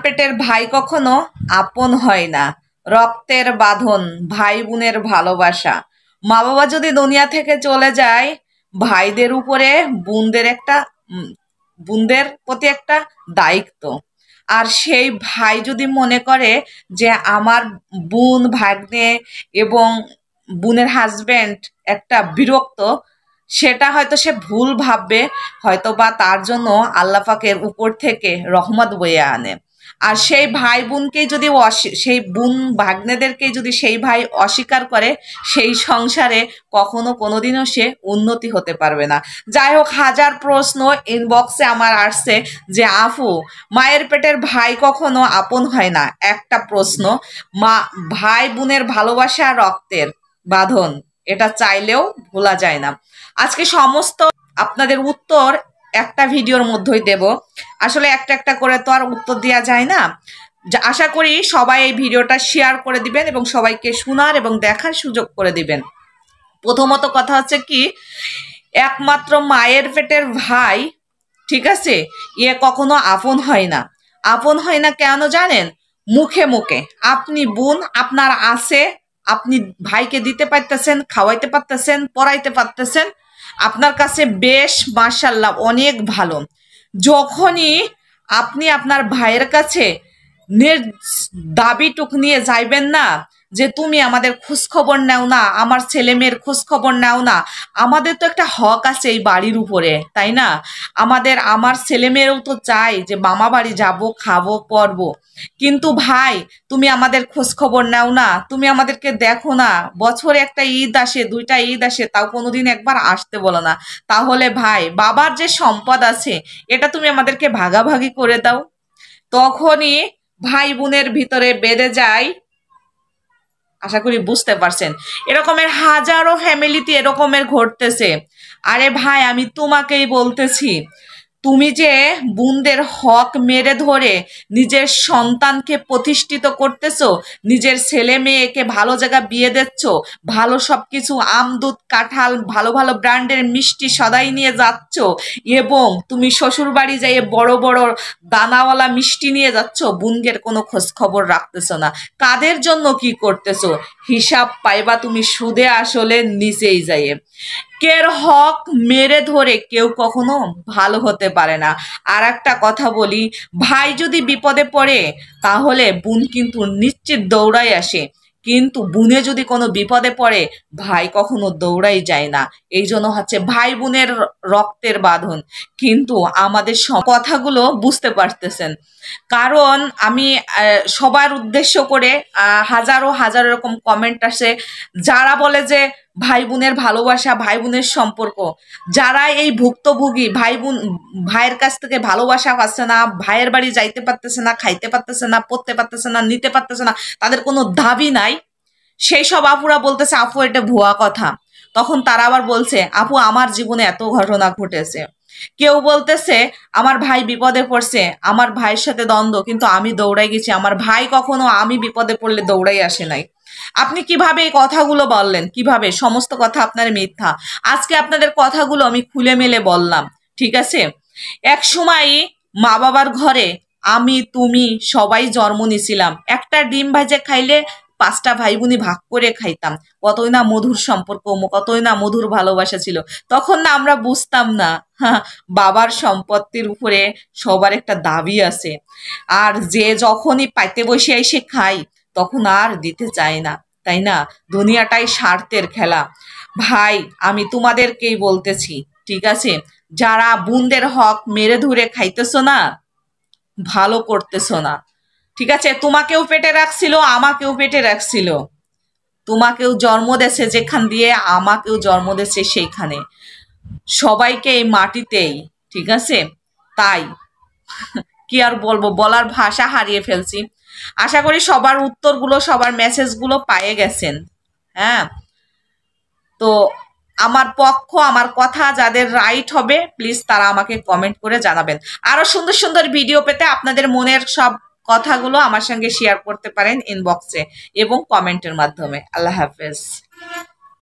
পেটের ভাই কখনো আপন হয় না। রক্তের বাঁধন, ভাই বোনের ভালোবাসা। মা বাবা যদি দুনিয়া থেকে চলে যায়, ভাইদের উপরে বোনদের প্রতি একটা দায়িত্ব। আর সেই ভাই যদি মনে করে যে আমার বোন, ভাগ্নে এবং বোনের হাজবেন্ড একটা বিরক্ত, সেটা হয়তো সে ভুল ভাববে, হয়তো বা তার জন্য আল্লাহ পাকের উপর থেকে রহমত বয়ে আনে। আর সেই ভাই বোনকে যদি সেই বোন ভাগ্নেদেরকে যদি সেই ভাই অস্বীকার করে, সেই সংসারে কখনো কোনোদিনও সে উন্নতি হতে পারবে না। যাই হোক, হাজার প্রশ্ন ইনবক্সে আমার আসছে যে আপু, মায়ের পেটের ভাই কখনো আপন হয় না। একটা প্রশ্ন, ভাই বোনের ভালোবাসা রক্তের বাঁধন, এটা চাইলেও ভোলা যায় না। আজকে সমস্ত আপনাদের উত্তর একটা ভিডিওর মধ্যেই দেব। আসলে একটা একটা করে তো আর উত্তর দেওয়া যায় না। আশা করি সবাই এই ভিডিওটা শেয়ার করে দিবেন এবং সবাইকে শোনার এবং দেখার সুযোগ করে দিবেন। প্রথমত কথা হচ্ছে কি, একমাত্র মায়ের পেটের ভাই, ঠিক আছে, কখনো আপন হয় না। আপন হয় না কেন জানেন? মুখে মুখে আপনি বোন আপনার আছে, আপনি ভাইকে দিতে পারতেছেন, খাওয়াইতে পারতেছেন, পড়াইতে পারতেছেন, আপনার কাছে বেশ মাশাআল্লাহ অনেক ভালো। যখনই আপনি আপনার ভাইয়ের কাছে দাবিটুক নিয়ে যাইবেন না যে তুমি আমাদের খোঁজ খবর নাও না, আমার ছেলে মেয়ের খোঁজ খবর নাও না, আমাদের তো একটা হক আছে এই বাড়ির উপরে, তাই না? আমার ছেলে মেয়েরও তো চাই যে মামা বাড়ি যাবো, খাবো, পরবো, কিন্তু ভাই তুমি আমাদের খোঁজ খবর নাও না, তুমি আমাদেরকে দেখো না, বছরে একটা ঈদ আসে, দুইটা ঈদ আসে, তাও কোনোদিন একবার আসতে বলো না। তাহলে ভাই, বাবার যে সম্পদ আছে এটা তুমি আমাদেরকে ভাগাভাগি করে দাও। তখনই ভাই বোনের ভিতরে বেড়ে যায়। আশা করি বুঝতে পারছেন। এরকমের হাজারো ফ্যামিলিতে এরকমের ঘটতেছে। আরে ভাই, আমি তোমাকেই বলতেছি, তুমি যে বোনদের হক মেরে ধরে নিজের সন্তানকে প্রতিষ্ঠিত করতেছো, নিজের ছেলে মেয়েকে ভালো জায়গা বিয়ে দিচ্ছ, ভালো সবকিছু আম দুধ কাঁঠাল ভালো ভালো ব্র্যান্ডের মিষ্টি সদাই নিয়ে যাচ্ছ, এবং তুমি শ্বশুর বাড়ি যাইয়ে বড় বড় দানাওয়ালা মিষ্টি নিয়ে যাচ্ছ, বোনদের কোনো খোঁজ খবর রাখতেছো না। কাদের জন্য কি করতেছো হিসাব পাইবা তুমি সুদে আসলে নিচেই যাইয়ে। কের হক মেরে ধরে কেউ কখনো ভালো হতে পারে না। আর একটা কথা বলি, ভাই যদি বিপদে পড়ে তাহলে বোন কিন্তু নিশ্চিত দৌড়াই আসে, কিন্তু বোনে যদি কোনো বিপদে পড়ে ভাই কখনো দৌড়াই যায় না। এই জন্য হচ্ছে ভাই বোনের রক্তের বাঁধন। কিন্তু আমাদের কথাগুলো বুঝতে পারতেছেন, কারণ আমি সবার উদ্দেশ্য করে হাজারো হাজারো এরকম কমেন্ট আসে যারা বলে যে ভাই বোনের ভালোবাসা, ভাই বোনের সম্পর্ক, যারা এই ভুক্তভোগী ভাইয়ের কাছ থেকে ভালোবাসা পাচ্ছে না, ভাইয়ের বাড়ি যাইতে পারতেছে না, খাইতে পারতেছে না, পড়তে পারতেছে না, নিতে পারতেছে না, তাদের কোনো দাবি নাই, সেই সব আপুরা বলতেছে আপু এটা ভুয়া কথা। তখন তারা আবার বলছে আপু আমার জীবনে এত ঘটনা ঘটেছে। কেউ বলতেছে আমার ভাই বিপদে পড়ছে, আমার ভাইয়ের সাথে দ্বন্দ্ব, কিন্তু আমি দৌড়াই গেছি, আমার ভাই কখনো আমি বিপদে পড়লে দৌড়াই আসে নাই। আপনি কিভাবে এই কথাগুলো বললেন? কিভাবে? সমস্ত কথা আপনার মিথ্যা। আজকে আপনাদের কথাগুলো আমি খুলে মেলে বললাম, ঠিক আছে? এক সময় মা বাবার ঘরে আমি তুমি সবাই জন্ম নিছিলাম, একটা ডিম ভাজে খাইলে 5টা ভাই বোনই ভাগ করে খাইতাম। কতই না মধুর সম্পর্ক, কতই না মধুর ভালোবাসা ছিল। তখন না আমরা বুঝতাম না বাবার সম্পত্তির উপরে সবার একটা দাবি আছে, আর যে যখনই পাইতে বসে এসে খাই তখন আর দিতে চায় না, তাই না? দুনিয়াটাই স্বার্থের খেলা। ভাই, আমি তোমাদেরকেই বলতেছি, ঠিক আছে, যারা বোনদের হক মেরে ধরে খাইতেছো না, ভালো করতেছো না, ঠিক আছে? তোমাকেও পেটে রাখছিল, আমাকেও পেটে রাখছিল, তোমাকেও জন্ম দেছে যেখান দিয়ে, আমাকেও জন্ম দেছে সেইখানে, সবাইকে এই মাটিতেই, ঠিক আছে? তাই কি আর বলবো, বলার ভাষা হারিয়ে ফেলছি। আশা করি সবার উত্তরগুলো, সবার মেসেজগুলো পেয়ে গেছেন। হ্যাঁ, তো আমার পক্ষ, আমার কথা যাদের রাইট হবে প্লিজ তারা আমাকে কমেন্ট করে জানাবেন। আরো সুন্দর সুন্দর ভিডিও পেতে আপনাদের মনের সব কথাগুলো আমার সঙ্গে শেয়ার করতে পারেন ইনবক্সে এবং কমেন্টের মাধ্যমে। আল্লাহ হাফেজ।